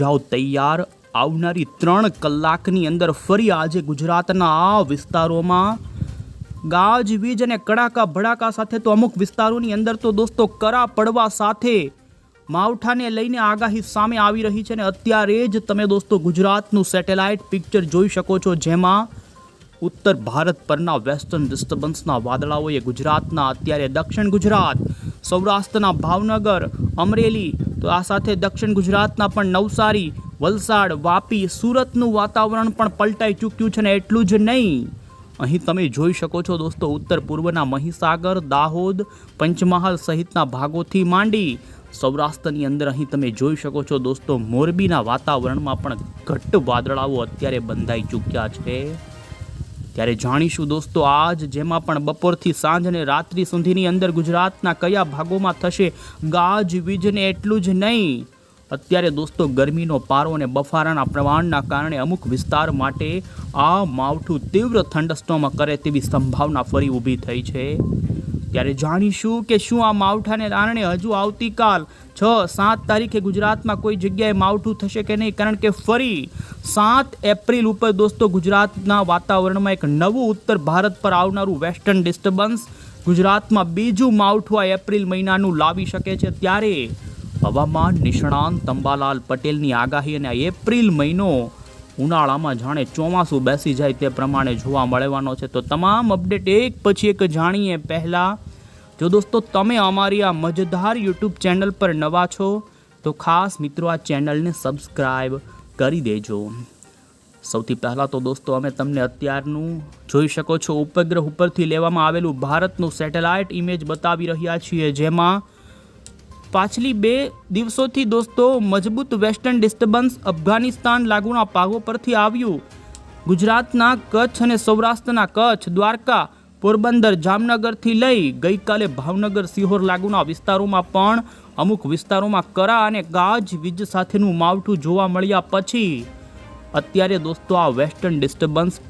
જાઓ તૈયાર આવનારી 3 કલાકની અંદર ફરી આજે ગુજરાતના આ વિસ્તારોમાં ગાજવીજ અને કડાકા ભડાકા સાથે તો અમુક વિસ્તારોની અંદર તો દોસ્તો કરા પડવા સાથે માવઠાને લઈને આગાહી સામે આવી રહી છે અને અત્યારે જ તમે દોસ્તો ગુજરાતનું સેટેલાઇટ પિક્ચર જોઈ શકો છો, જેમાં ઉત્તર ભારત પરના વેસ્ટર્ન ડિસ્ટર્બન્સના વાદળાઓએ ગુજરાતના અત્યારે દક્ષિણ ગુજરાત, સૌરાષ્ટ્રના ભાવનગર, અમરેલી, તો આ સાથે દક્ષિણ ગુજરાતના પણ નવસારી, વલસાડ, વાપી, સુરતનું વાતાવરણ પણ પલટાઈ ચૂક્યું છે. ને એટલું જ નહીં, અહીં તમે જોઈ શકો છો દોસ્તો ઉત્તર પૂર્વના મહીસાગર, દાહોદ, પંચમહાલ સહિતના ભાગોથી માંડી સૌરાષ્ટ્રની અંદર અહીં તમે જોઈ શકો છો દોસ્તો મોરબીના વાતાવરણમાં પણ ઘટ્ટ વાદળાઓ અત્યારે બંધાઈ ચૂક્યા છે. ત્યારે જાણીશું દોસ્તો આજ જેમાં પણ બપોરથી સાંજ અને રાત્રિ સુધીની અંદર ગુજરાતના કયા ભાગોમાં થશે ગાજવીજને. એટલું જ નહીં, અત્યારે દોસ્તો ગરમીનો પારો અને બફારાના પ્રમાણના કારણે અમુક વિસ્તાર માટે આ માવઠું તીવ્ર થંડરસ્ટોર્મ કરે તેવી સંભાવના ફરી ઊભી થઈ છે. ત્યારે જાણીશું કે શું આ માવઠાને કારણે હજુ આવતીકાલ 6-7 તારીખે ગુજરાતમાં કોઈ જગ્યાએ માવઠું થશે કે નહીં, કારણ કે ફરી 7 એપ્રિલ ઉપર દોસ્તો ગુજરાતના વાતાવરણમાં એક નવું ઉત્તર ભારત પર આવનારું વેસ્ટર્ન ડિસ્ટર્બન્સ ગુજરાતમાં બીજું માવઠું આ એપ્રિલ મહિનાનું લાવી શકે છે. ત્યારે હવામાન નિષ્ણાંત અંબાલાલ પટેલની આગાહી અને એપ્રિલ મહિનો ઉનાળામાં જાણે ચોમાસું બેસી જાય તે પ્રમાણે જોવા મળવાનો છે. તો તમામ અપડેટ એક પછી એક જાણીએ પહેલાં જો દોસ્તો તમે અમારી આ મજેદાર યુટ્યુબ ચેનલ પર નવા છો તો ખાસ મિત્રો આ ચેનલને સબસ્ક્રાઈબ કરી દેજો. સૌથી પહેલાં તો દોસ્તો અમે તમને અત્યારનું જોઈ શકો છો ઉપગ્રહ ઉપરથી લેવામાં આવેલું ભારતનું સેટેલાઇટ ઇમેજ બતાવી રહ્યા છીએ, જેમાં પાછલી 2 દિવસોથી દોસ્તો મજબૂત વેસ્ટર્ન ડિસ્ટર્બન્સ અફઘાનિસ્તાન લાગુના ભાગો પરથી આવ્યું. ગુજરાતના કચ્છ અને સૌરાષ્ટ્રના કચ્છ, દ્વારકા, પોરબંદર, જામનગરથી લઈ ગઈકાલે ભાવનગર, સિહોર લાગુના વિસ્તારોમાં પણ અમુક વિસ્તારોમાં કરા અને ગાજવીજ સાથેનું માવઠું જોવા મળ્યા પછી અત્યારે દોસ્તો આ વેસ્ટર્ન ડિસ્ટર્બન્સ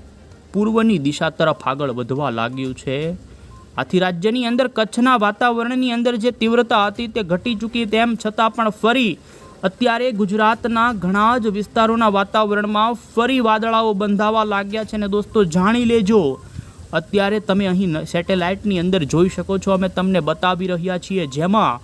પૂર્વની દિશા તરફ આગળ વધવા લાગ્યું છે. આથી રાજ્યની અંદર કચ્છના વાતાવરણની અંદર જે તીવ્રતા હતી તે ઘટી ચૂકી, તેમ છતાં પણ ફરી અત્યારે ગુજરાતના ઘણા જ વિસ્તારોના વાતાવરણમાં ફરી વાદળાઓ બંધાવા લાગ્યા છે. અને દોસ્તો જાણી લેજો, અત્યારે તમે અહીં સેટેલાઇટની અંદર જોઈ શકો છો અમે તમને બતાવી રહ્યા છીએ, જેમાં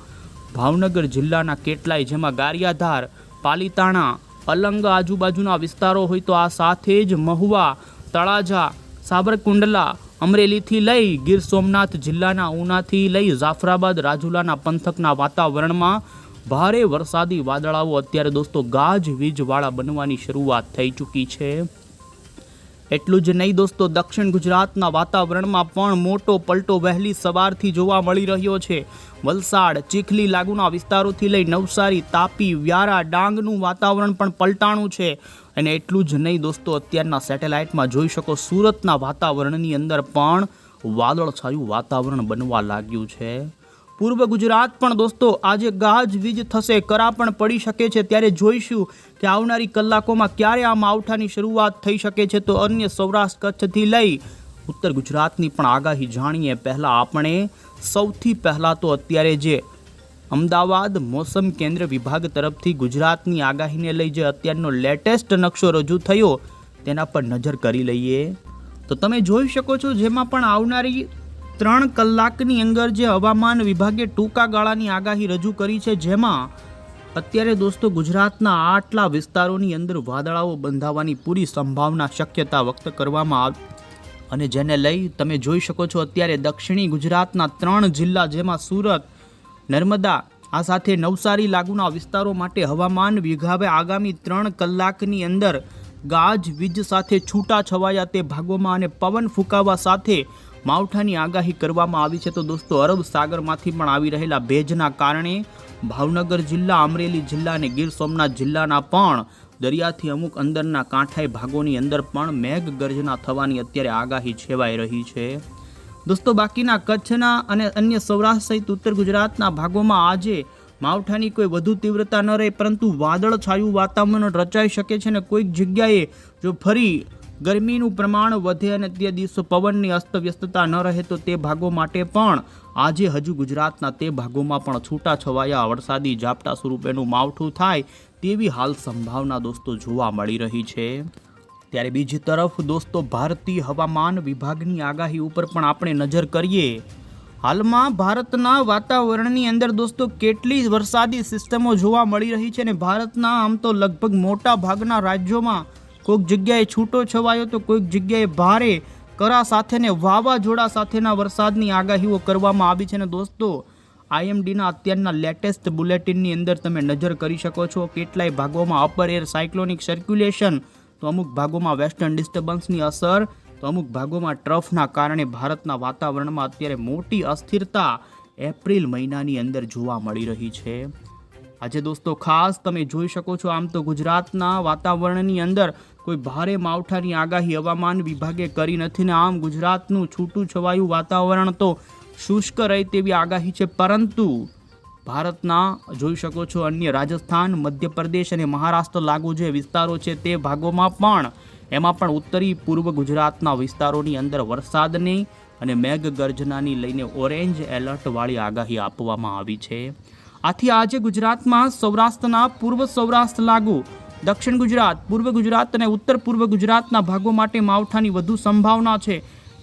ભાવનગર જિલ્લાના કેટલાય, જેમાં ગારિયાધાર, પાલીતાણા, અલંગ આજુબાજુના વિસ્તારો હોય તો આ સાથે જ મહુવા, તળાજા, સાબરકુંડલા, અમરેલીથી લઈ ગીર સોમનાથ જિલ્લાના ઉનાથી લઈ જાફરાબાદ, રાજુલાના પંથકના વાતાવરણમાં ભારે વરસાદી વાદળાઓ અત્યારે દોસ્તો ગાજવીજવાળા બનવાની શરૂઆત થઈ ચૂકી છે. એટલું જ નહીં દોસ્તો, દક્ષિણ ગુજરાતના વાતાવરણમાં પણ મોટો પલટો વહેલી સવારથી જોવા મળી રહ્યો છે. વલસાડ, ચીખલી લાગુના વિસ્તારોથી લઈ નવસારી, તાપી, વ્યારા, ડાંગનું વાતાવરણ પણ પલટાણું છે. અને એટલું જ નહીં દોસ્તો, અત્યારના સેટેલાઇટમાં જોઈ શકો સુરતના વાતાવરણની અંદર પણ વાદળછાયું વાતાવરણ બનવા લાગ્યું છે. પૂર્વ ગુજરાત પણ દોસ્તો આજે ગાજવીજ થશે, કરા પણ પડી શકે છે. ત્યારે જોઈશું કે આવનારી કલાકોમાં ક્યારે આ માવઠાની શરૂઆત થઈ શકે છે. તો અન્ય સૌરાષ્ટ્ર કચ્છથી લઈ ઉત્તર ગુજરાતની પણ આગાહી જાણીએ પહેલાં આપણે સૌથી પહેલાં તો અત્યારે જે અમદાવાદ મોસમ કેન્દ્ર વિભાગ તરફથી ગુજરાતની આગાહીને લઈ જે અત્યારનો લેટેસ્ટ નકશો રજૂ થયો તેના પર નજર કરી લઈએ. તો તમે જોઈ શકો છો જેમાં પણ આવનારી 3 કલાકની અંદર જે હવામાન વિભાગે ટૂંકા ગાળાની આગાહી રજૂ કરી છે, જેમાં અત્યારે દોસ્તો ગુજરાતના આટલા વિસ્તારોની અંદર વાદળાઓ બંધાવાની પૂરી સંભાવના શક્યતા વ્યક્ત કરવામાં આવી, અને જેને લઈ તમે જોઈ શકો છો અત્યારે દક્ષિણી ગુજરાતના 3 જિલ્લા, જેમાં સુરત, નર્મદા, આ સાથે નવસારી લાગુના વિસ્તારો માટે હવામાન વિભાગે આગામી 3 કલાકની અંદર ગાજવીજ સાથે છૂટા છવાયા તે ભાગોમાં અને પવન ફૂંકાવા સાથે માવઠાની આગાહી કરવામાં આવી છે. તો દોસ્તો અરબ સાગરમાંથી પણ આવી રહેલા ભેજના કારણે ભાવનગર જિલ્લા, અમરેલી જિલ્લા અને ગીર સોમનાથ જિલ્લાના પણ દરિયાથી અમુક અંદરના કાંઠાઈ ભાગોની અંદર પણ મેઘગર્જના થવાની અત્યારે આગાહી છેવાઈ રહી છે. દોસ્તો બાકીના કચ્છના અને અન્ય સૌરાષ્ટ્ર સહિત ઉત્તર ગુજરાતના ભાગોમાં આજે માવઠાની કોઈ વધુ તીવ્રતા ન રહે, પરંતુ વાદળછાયું વાતાવરણ રચાઈ શકે છે. અને કોઈક જગ્યાએ જો ફરી ગરમીનું પ્રમાણ વધે અને તે દિવસો પવનની અસ્તવ્યસ્તતા ન રહે તો તે ભાગો માટે પણ આજે હજુ ગુજરાતના તે ભાગોમાં પણ છૂટાછવાયા વરસાદી ઝાપટા સ્વરૂપેનું માવઠું થાય તેવી હાલ સંભાવના દોસ્તો જોવા મળી રહી છે। ત્યારે બીજી તરફ દોસ્તો ભારતીય હવામાન વિભાગની આગાહી ઉપર પણ આપણે નજર કરીએ। હાલમાં ભારતના વાતાવરણની અંદર દોસ્તો કેટલી વરસાદી સિસ્ટમો જોવા મળી રહી છે અને ભારતના આમ તો લગભગ મોટા ભાગના રાજ્યોમાં કોઈક જગ્યાએ છૂટો છવાયો તો કોઈક જગ્યાએ ભારે કરા સાથે ને વાવાઝોડા સાથેના વરસાદની આગાહીઓ કરવામાં આવી છે। અને દોસ્તો IMDના અત્યારના લેટેસ્ટ બુલેટિનની અંદર તમે નજર કરી શકો છો। કેટલાય ભાગોમાં અપર એર સાયક્લોનિક સર્ક્યુલેશન, તો અમુક ભાગોમાં વેસ્ટર્ન ડિસ્ટર્બન્સની અસર, તો અમુક ભાગોમાં ટ્રફના કારણે ભારતના વાતાવરણમાં અત્યારે મોટી અસ્થિરતા એપ્રિલ મહિનાની અંદર જોવા મળી રહી છે। આજે દોસ્તો ખાસ તમે જોઈ શકો છો, આમ તો ગુજરાતના વાતાવરણની અંદર કોઈ ભારે માવઠાની આગાહી હવામાન વિભાગે કરી નથી ને આમ ગુજરાતનું છૂટું છવાયું વાતાવરણ તો શુષ્ક રહે તેવી આગાહી છે। પરંતુ ભારતના જોઈ શકો છો અન્ય રાજસ્થાન, મધ્યપ્રદેશ અને મહારાષ્ટ્ર લાગુ જે વિસ્તારો છે તે ભાગોમાં પણ, એમાં પણ ઉત્તરી પૂર્વ ગુજરાતના વિસ્તારોની અંદર વરસાદની અને મેઘગર્જનાની લઈને ઓરેન્જ એલર્ટવાળી આગાહી આપવામાં આવી છે। આથી આજે ગુજરાતમાં સૌરાષ્ટ્રના પૂર્વ સૌરાષ્ટ્ર લાગુ, દક્ષિણ ગુજરાત, પૂર્વ ગુજરાત અને ઉત્તર પૂર્વ ગુજરાતના ભાગો માટે માવઠાની વધુ સંભાવના છે।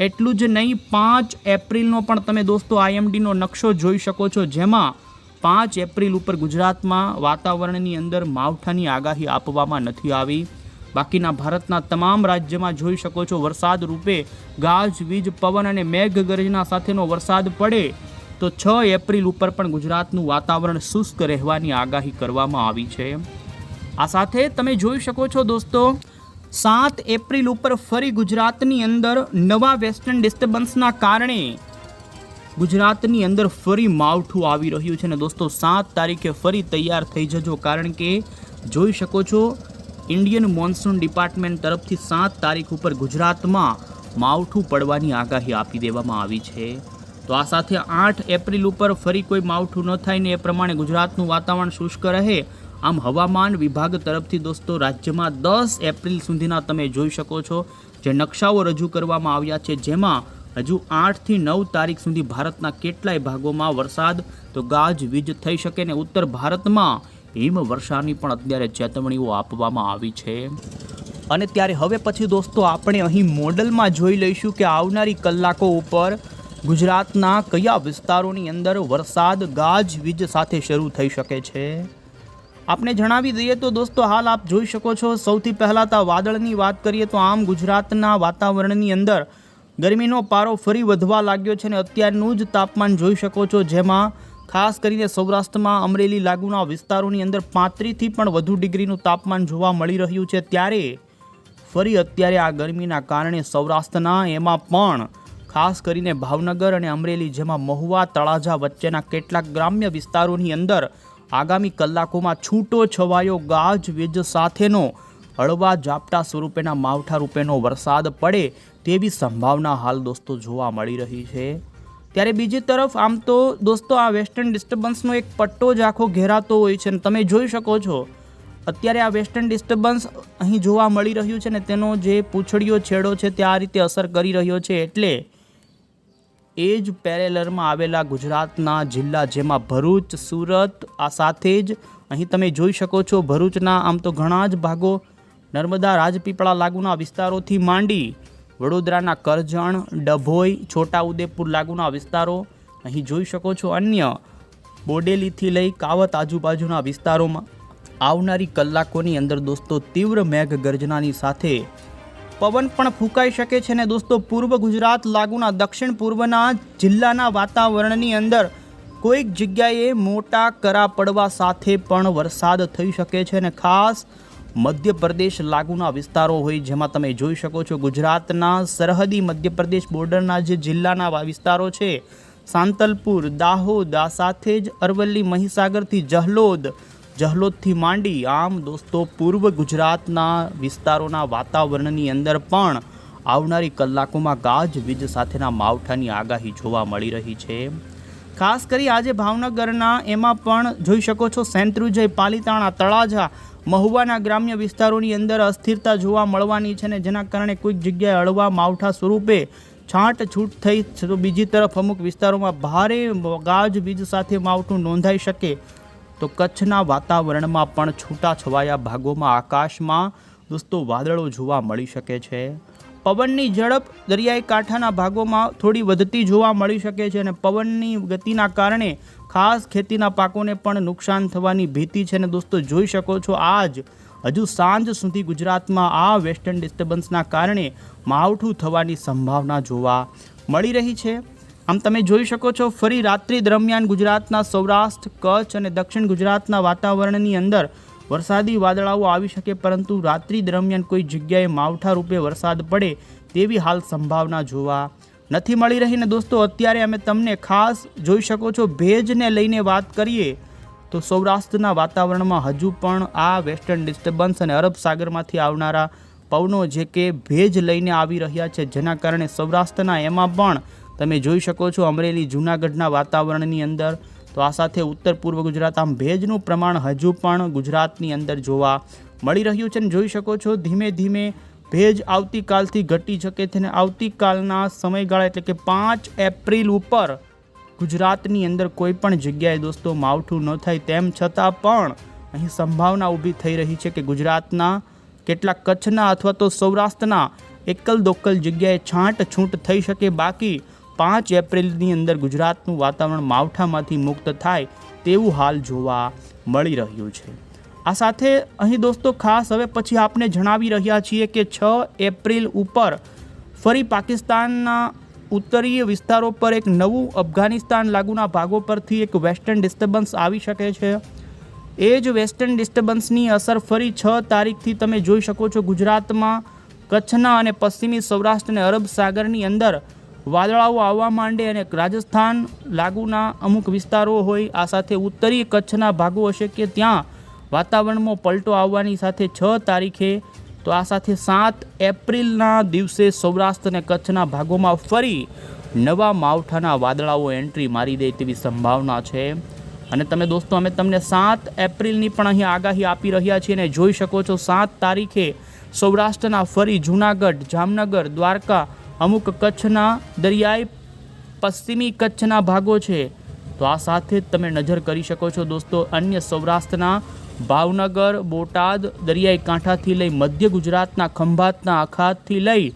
એટલું જ નહીં, 5 એપ્રિલનો પણ તમે દોસ્તો IMDનો નકશો જોઈ શકો છો, જેમાં 5 એપ્રિલ ઉપર ગુજરાતમાં વાતાવરણની અંદર માવઠાની આગાહી આપવામાં નથી આવી। બાકીના ભારતના તમામ રાજ્યમાં જોઈ શકો છો વરસાદ રૂપે ગાજવીજ, પવન અને મેઘગર્જના સાથેનો વરસાદ પડે તો 6 એપ્રિલ ઉપર પણ ગુજરાતનું વાતાવરણ શુષ્ક રહેવાની આગાહી કરવામાં આવી છે। આ સાથે તમે જોઈ શકો છો દોસ્તો 7 એપ્રિલ ઉપર ફરી ગુજરાતની અંદર નવા વેસ્ટર્ન ડિસ્ટર્બન્સના કારણે ગુજરાતની અંદર ફરી માવઠું આવી રહ્યું છે। અને દોસ્તો 7 તારીખે ફરી તૈયાર થઈ જજો, કારણ કે જોઈ શકો છો ઇન્ડિયન મોન્સૂન ડિપાર્ટમેન્ટ તરફથી 7 તારીખ ઉપર ગુજરાતમાં માવઠું પડવાની આગાહી આપી દેવામાં આવી છે। તો આ સાથે 8 એપ્રિલ ઉપર ફરી કોઈ માવઠું ન થાય ને એ પ્રમાણે ગુજરાતનું વાતાવરણ શુષ્ક રહે, આમ હવામાન વિભાગ તરફથી દોસ્તો રાજ્યમાં 10 એપ્રિલ સુધીના તમે જોઈ શકો છો જે નકશાઓ રજૂ કરવામાં આવ્યા છે, જેમાં હજુ 8 થી 9 તારીખ સુધી ભારતના કેટલાય ભાગોમાં વરસાદ તો ગાજવીજ થઈ શકે ને ઉત્તર ભારતમાં હિમવર્ષાની પણ અત્યારે ચેતવણીઓ આપવામાં આવી છે। અને ત્યારે હવે પછી દોસ્તો આપણે અહીં મોડલમાં જોઈ લઈશું કે આવનારી કલાકો ઉપર ગુજરાતના કયા વિસ્તારોની અંદર વરસાદ ગાજવીજ સાથે શરૂ થઈ શકે છે। આપણે જણાવી દઈએ તો દોસ્તો હાલ આપ જોઈ શકો છો, સૌથી પહેલાં તો વાદળની વાત કરીએ તો આમ ગુજરાતના વાતાવરણની અંદર ગરમીનો પારો ફરી વધવા લાગ્યો છે અને અત્યારનું જ તાપમાન જોઈ શકો છો, જેમાં ખાસ કરીને સૌરાષ્ટ્રમાં અમરેલી લાગુના વિસ્તારોની અંદર 35થી પણ વધુ ડિગ્રીનું તાપમાન જોવા મળી રહ્યું છે। ત્યારે ફરી અત્યારે આ ગરમીના કારણે સૌરાષ્ટ્રના એમાં પણ ખાસ કરીને ભાવનગર અને અમરેલી, જેમાં મહુવા, તળાજા વચ્ચેના કેટલાક ગ્રામ્ય વિસ્તારોની અંદર આગામી કલાકોમાં છૂટો છવાયો ગાજવીજ સાથેનો હળવા ઝાપટા સ્વરૂપેના માવઠા રૂપેનો વરસાદ પડે તેવી સંભાવના હાલ દોસ્તો જોવા મળી રહી છે। ત્યારે બીજી તરફ આમ તો દોસ્તો આ વેસ્ટર્ન ડિસ્ટર્બન્સનો એક પટ્ટો જ આખો ઘેરાતો હોય છે અને તમે જોઈ શકો છો અત્યારે આ વેસ્ટર્ન ડિસ્ટર્બન્સ અહીં જોવા મળી રહ્યું છે ને તેનો જે પૂંછડીયો છેડો છે તે આ રીતે અસર કરી રહ્યો છે। એટલે એ જ પેરેલરમાં આવેલા ગુજરાતના જિલ્લા, જેમાં ભરૂચ, સુરત, આ સાથે જ અહીં તમે જોઈ શકો છો ભરૂચના આમ તો ઘણા જ ભાગો, નર્મદા, રાજપીપળા લાગુના વિસ્તારોથી માંડી વડોદરાના કરજણ, ડભોઈ, છોટાઉદેપુર લાગુના વિસ્તારો, અહીં જોઈ શકો છો અન્ય બોડેલીથી લઈ કાવત આજુબાજુના વિસ્તારોમાં આવનારી કલાકોની અંદર દોસ્તો તીવ્ર મેઘગર્જનાની સાથે પવન પણ ફૂંકાઈ શકે છે ને દોસ્તો પૂર્વ ગુજરાત લાગુના દક્ષિણ પૂર્વના જિલ્લાના વાતાવરણની અંદર કોઈક જગ્યાએ મોટા કરા પડવા સાથે પણ વરસાદ થઈ શકે છે અને ખાસ મધ્યપ્રદેશ લાગુના વિસ્તારો હોય, જેમાં તમે જોઈ શકો છો ગુજરાતના સરહદી મધ્યપ્રદેશ બોર્ડરના જે જિલ્લાના વિસ્તારો છે, સાંતલપુર, દાહોદ, આ સાથે જ અરવલ્લી, મહીસાગરથી જહલોદથી માંડી આમ દોસ્તો પૂર્વ ગુજરાતના વિસ્તારોના વાતાવરણની અંદર પણ આવનારી કલાકોમાં ગાજવીજ સાથેના માવઠાની આગાહી જોવા મળી રહી છે। ખાસ કરી આજે ભાવનગરના એમાં પણ જોઈ શકો છો સેંત્રુજય, પાલીતાણા, તળાજા, મહુવાના ગ્રામ્ય વિસ્તારોની અંદર અસ્થિરતા જોવા મળવાની છે ને જેના કારણે કોઈક જગ્યાએ હળવા માવઠા સ્વરૂપે છાંટછૂટ થઈ તો બીજી તરફ અમુક વિસ્તારોમાં ભારે ગાજવીજ સાથે માવઠું નોંધાઈ શકે તો કચ્છના વાતાવરણમાં પણ છૂટાછવાયા ભાગોમાં આકાશમાં દોસ્તો વાદળો જોવા મળી શકે છે. પવનની ઝડપ દરિયાઈ કાંઠાના ભાગોમાં થોડી વધતી જોવા મળી શકે છે અને પવનની ગતિના કારણે ખાસ ખેતીના પાકોને પણ નુકસાન થવાની ભીતિ છે. અને દોસ્તો જોઈ શકો છો આજ હજુ સાંજ સુધી ગુજરાતમાં આ વેસ્ટર્ન ડિસ્ટર્બન્સના કારણે માવઠું થવાની સંભાવના જોવા મળી રહી છે. આમ તમે જોઈ શકો છો ફરી રાત્રિ દરમિયાન ગુજરાતના સૌરાષ્ટ્ર, કચ્છ અને દક્ષિણ ગુજરાતના વાતાવરણની અંદર વરસાદી વાદળાઓ આવી શકે, પરંતુ રાત્રિ દરમિયાન કોઈ જગ્યાએ માવઠા રૂપે વરસાદ પડે તેવી હાલ સંભાવના જોવા નથી મળી રહી. ને દોસ્તો અત્યારે અમે તમને ખાસ જોઈ શકો છો ભેજને લઈને વાત કરીએ તો સૌરાષ્ટ્રના વાતાવરણમાં હજુ પણ આ વેસ્ટર્ન ડિસ્ટર્બન્સ અને અરબ સાગરમાંથી આવનારા પવનો જે કે ભેજ લઈને આવી રહ્યા છે, જેના કારણે સૌરાષ્ટ્રના એમાં પણ તમે જોઈ શકો છો અમરેલી, જૂનાગઢના વાતાવરણની અંદર, તો આ સાથે ઉત્તર પૂર્વ ગુજરાત, આમ ભેજનું પ્રમાણ હજુ પણ ગુજરાતની અંદર જોવા મળી રહ્યું છે. અને જોઈ શકો છો ધીમે ધીમે ભેજ આવતીકાલથી ઘટી શકે છે અને આવતીકાલના સમયગાળા એટલે કે 5 એપ્રિલ ઉપર ગુજરાતની અંદર કોઈ પણ જગ્યાએ દોસ્તો માવઠું ન થાય, તેમ છતાં પણ અહીં સંભાવના ઊભી થઈ રહી છે કે ગુજરાતના કેટલાક કચ્છના અથવા તો સૌરાષ્ટ્રના એકલ દોકલ જગ્યાએ છાંટછૂંટ થઈ શકે. બાકી 5 એપ્રિલની અંદર ગુજરાતનું વાતાવરણ માવઠામાંથી મુક્ત થાય તેવું હાલ જોવા મળી રહ્યું છે. આ સાથે અહીં દોસ્તો ખાસ હવે પછી આપને જણાવી રહ્યા છીએ કે 6 એપ્રિલ ઉપર ફરી પાકિસ્તાનના ઉત્તરીય વિસ્તારો પર એક નવું અફઘાનિસ્તાન લાગુના ભાગો પરથી એક વેસ્ટર્ન ડિસ્ટર્બન્સ આવી શકે છે. એ જ વેસ્ટર્ન ડિસ્ટર્બન્સની અસર ફરી 6 તારીખથી તમે જોઈ શકો છો ગુજરાતમાં કચ્છના અને પશ્ચિમી સૌરાષ્ટ્ર અને અરબ સાગરની અંદર વાદળાઓ આવવા માંડે અને રાજસ્થાન લાગુના અમુક વિસ્તારો હોય, આ સાથે ઉત્તરીય કચ્છના ભાગો હશે કે ત્યાં વાતાવરણમાં પલટો આવવાની સાથે 6 તારીખે, તો આ સાથે 7 એપ્રિલના દિવસે સૌરાષ્ટ્ર અને કચ્છના ભાગોમાં ફરી નવા માવઠાના વાદળાઓ એન્ટ્રી મારી દે તેવી સંભાવના છે. અને તમે દોસ્તો અમે તમને 7 એપ્રિલની પણ અહીં આગાહી આપી રહ્યા છીએ અને જોઈ શકો છો 7 તારીખે સૌરાષ્ટ્રના ફરી જૂનાગઢ, જામનગર, દ્વારકા, અમુક કચ્છના દરિયાઈ પશ્ચિમી કચ્છના ભાગો છે, તો આ સાથે જ તમે નજર કરી શકો છો દોસ્તો અન્ય સૌરાષ્ટ્રના ભાવનગર, બોટાદ, દરિયાઈ કાંઠાથી લઈ મધ્ય ગુજરાતના ખંભાતના અખાતથી લઈ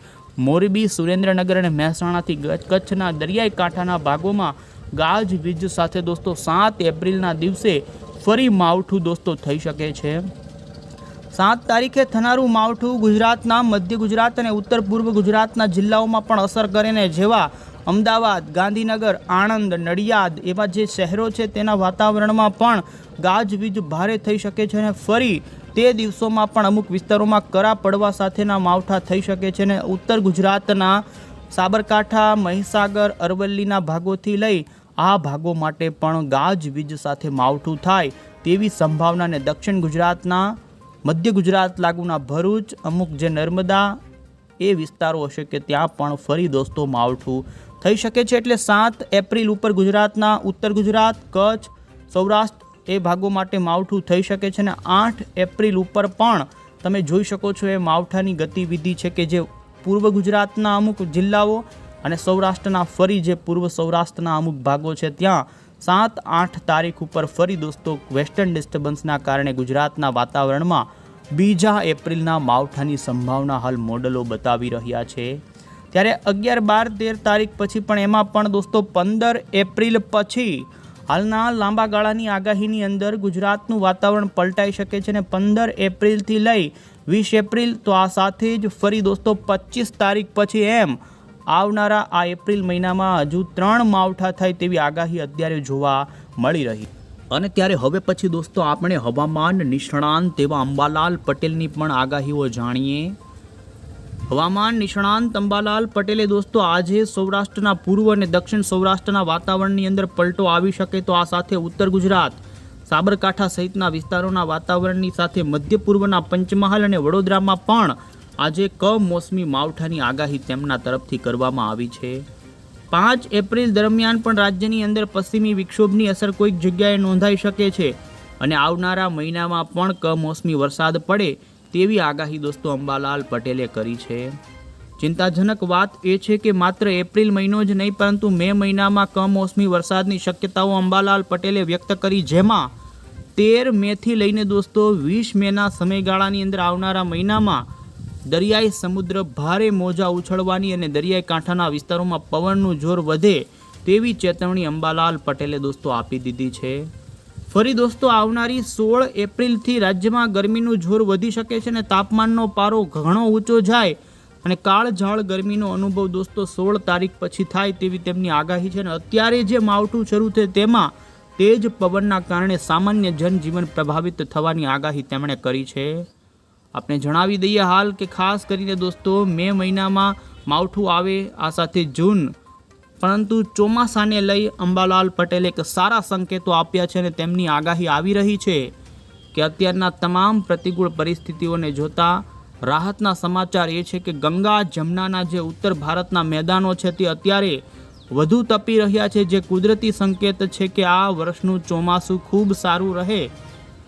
મોરબી, સુરેન્દ્રનગર અને મહેસાણાથી કચ્છના દરિયાઈ કાંઠાના ભાગોમાં ગાજવીજ સાથે દોસ્તો 7 એપ્રિલના દિવસે ફરી માવઠું દોસ્તો થઈ શકે છે. 7 તારીખે થનારું માવઠું ગુજરાતના મધ્ય ગુજરાત અને ઉત્તર પૂર્વ ગુજરાતના જિલ્લાઓમાં પણ અસર કરે ને જેવા અમદાવાદ, ગાંધીનગર, આણંદ, નડિયાદ એવા જે શહેરો છે તેના વાતાવરણમાં પણ ગાજવીજ ભારે થઈ શકે છે અને ફરી તે દિવસોમાં પણ અમુક વિસ્તારોમાં કરા પડવા સાથેના માવઠા થઈ શકે છે. અને ઉત્તર ગુજરાતના સાબરકાંઠા, મહીસાગર, અરવલ્લીના ભાગોથી લઈ આ ભાગો માટે પણ ગાજવીજ સાથે માવઠું થાય તેવી સંભાવના. અને દક્ષિણ ગુજરાતના મધ્ય ગુજરાત લાગુના ભરૂચ, અમુક જે નર્મદા એ વિસ્તારો હશે કે ત્યાં પણ ફરી દોસ્તો માવઠું થઈ શકે છે. એટલે 7 એપ્રિલ ઉપર ગુજરાતના ઉત્તર ગુજરાત, કચ્છ, સૌરાષ્ટ્ર એ ભાગો માટે માવઠું થઈ શકે છે. અને 8 એપ્રિલ ઉપર પણ તમે જોઈ શકો છો એ માવઠાની ગતિવિધિ છે કે જે પૂર્વ ગુજરાતના અમુક જિલ્લાઓ અને સૌરાષ્ટ્રના ફરી જે પૂર્વ સૌરાષ્ટ્રના અમુક ભાગો છે ત્યાં 7-8 તારીખ ઉપર ફરી દોસ્તો વેસ્ટર્ન ડિસ્ટર્બન્સના કારણે ગુજરાતના વાતાવરણમાં 2 એપ્રિલના માવઠાની સંભાવના હાલ મોડલો બતાવી રહ્યા છે. ત્યારે 11, 12, 13 તારીખ પછી પણ એમાં પણ દોસ્તો 15 એપ્રિલ પછી હાલના લાંબા ગાળાની આગાહીની અંદર ગુજરાતનું વાતાવરણ પલટાઈ શકે છે. અને 15 એપ્રિલથી લઈ 20 એપ્રિલ, તો આ સાથે જ ફરી દોસ્તો 25 તારીખ પછી એમ આવનારા આ એપ્રિલ મહિનામાં હજુ 3 માવઠા થાય તેવી આગાહી અત્યારે જોવા મળી રહી. અને ત્યારે હવે પછી દોસ્તો આપણે હવામાન નિષ્ણાંત એવા અંબાલાલ પટેલની પણ આગાહીઓ જાણીએ. હવામાન નિષ્ણાંત અંબાલાલ પટેલે દોસ્તો આજે સૌરાષ્ટ્રના પૂર્વ અને દક્ષિણ સૌરાષ્ટ્રના વાતાવરણની અંદર પલટો આવી શકે, તો આ સાથે ઉત્તર ગુજરાત, સાબરકાંઠા સહિતના વિસ્તારોના વાતાવરણની સાથે મધ્ય પૂર્વના પંચમહાલ અને વડોદરામાં પણ આજે કમોસમી માવઠાની આગાહી તેમના તરફથી કરવામાં આવી છે. 5 એપ્રિલ દરમિયાન પણ રાજ્યની અંદર પશ્ચિમી વિક્ષોભની અસર કોઈક જગ્યાએ નોંધાઈ શકે છે અને આવનારા મહિનામાં પણ કમોસમી વરસાદ પડે તેવી આગાહી દોસ્તો અંબાલાલ પટેલે કરી છે. ચિંતાજનક વાત એ છે કે માત્ર એપ્રિલ મહિનો જ નહીં પરંતુ મે મહિનામાં કમોસમી વરસાદની શક્યતાઓ અંબાલાલ પટેલે વ્યક્ત કરી, જેમાં 13 મેથી લઈને દોસ્તો 20 મેના સમયગાળાની અંદર આવનારા મહિનામાં દરિયાઈ સમુદ્ર ભારે મોજા ઉછળવાની અને દરિયાઈ કાંઠાના વિસ્તારોમાં પવનનું જોર વધે તેવી ચેતવણી અંબાલાલ પટેલે દોસ્તો આપી દીધી છે. ફરી દોસ્તો આવનારી 16 એપ્રિલથી રાજ્યમાં ગરમીનું જોર વધી શકે છે અને તાપમાનનો પારો ઘણો ઊંચો જાય અને કાળઝાળ ગરમીનો અનુભવ દોસ્તો 16 તારીખ પછી થાય તેવી તેમની આગાહી છે. અને અત્યારે જે માવઠું શરૂ છે તેમાં તેજ પવનના કારણે સામાન્ય જનજીવન પ્રભાવિત થવાની આગાહી તેમણે કરી છે. આપણે જણાવી દઈએ હાલ કે ખાસ કરીને દોસ્તો મે મહિનામાં માવઠું આવે આ સાથે જૂન, પરંતુ ચોમાસાને લઈ અંબાલાલ પટેલે એક સારા સંકેતો આપ્યા છે અને તેમની આગાહી આવી રહી છે કે અત્યારના તમામ પ્રતિકૂળ પરિસ્થિતિઓને જોતા રાહતના સમાચાર એ છે કે ગંગા જમનાના જે ઉત્તર ભારતના મેદાનો છે તે અત્યારે વધુ તપી રહ્યા છે, જે કુદરતી સંકેત છે કે આ વર્ષનું ચોમાસું ખૂબ સારું રહે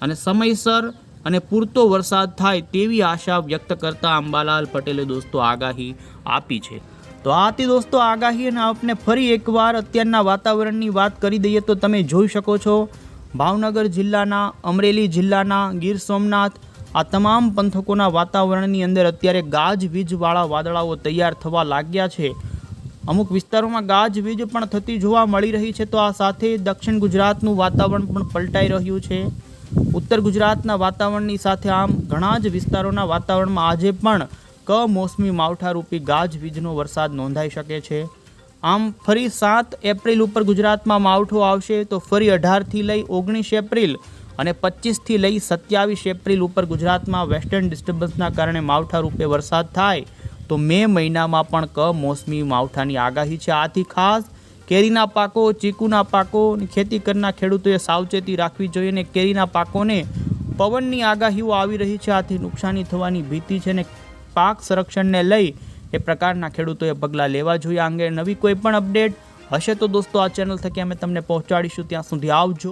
અને સમયસર અને પૂરતો વરસાદ થાય તેવી આશા વ્યક્ત કરતા અંબાલાલ પટેલે દોસ્તો આગાહી આપી છે. તો આ હતી દોસ્તો આગાહી, અને આપણે ફરી એકવાર અત્યારના વાતાવરણની વાત કરી દઈએ તો તમે જોઈ શકો છો ભાવનગર જિલ્લાના, અમરેલી જિલ્લાના, ગીર સોમનાથ આ તમામ પંથકોના વાતાવરણની અંદર અત્યારે ગાજવીજવાળા વાદળાઓ તૈયાર થવા લાગ્યા છે. અમુક વિસ્તારોમાં ગાજવીજ પણ થતી જોવા મળી રહી છે. તો આ સાથે દક્ષિણ ગુજરાતનું વાતાવરણ પણ પલટાઈ રહ્યું છે. ઉત્તર ગુજરાતના વાતાવરણની સાથે આમ ઘણા જ વિસ્તારોના વાતાવરણમાં આજે પણ કમોસમી માવઠારૂપી ગાજવીજનો વરસાદ નોંધાઈ શકે છે. આમ ફરી 7 એપ્રિલ ઉપર ગુજરાતમાં માવઠું આવશે, તો ફરી 18થી લઈ 19 એપ્રિલ અને 25થી લઈ 27 એપ્રિલ ઉપર ગુજરાતમાં વેસ્ટર્ન ડિસ્ટર્બન્સના કારણે માવઠારૂપે વરસાદ થાય, તો મે મહિનામાં પણ કમોસમી માવઠાની આગાહી છે. આથી ખાસ કેરીના પાકો, ચીકુના પાકો ખેતી કરનાર ખેડૂતોએ સાવચેતી રાખવી જોઈએ અને કેરીના પાકોને પવનની આગાહીઓ આવી રહી છે, આથી નુકસાની થવાની ભીતિ છે અને પાક સંરક્ષણને લઈ એ પ્રકારના ખેડૂતોએ પગલાં લેવા જોઈએ. આ અંગે નવી કોઈ પણ અપડેટ હશે તો દોસ્તો આ ચેનલ થકી અમે તમને પહોંચાડીશું. ત્યાં સુધી આવજો.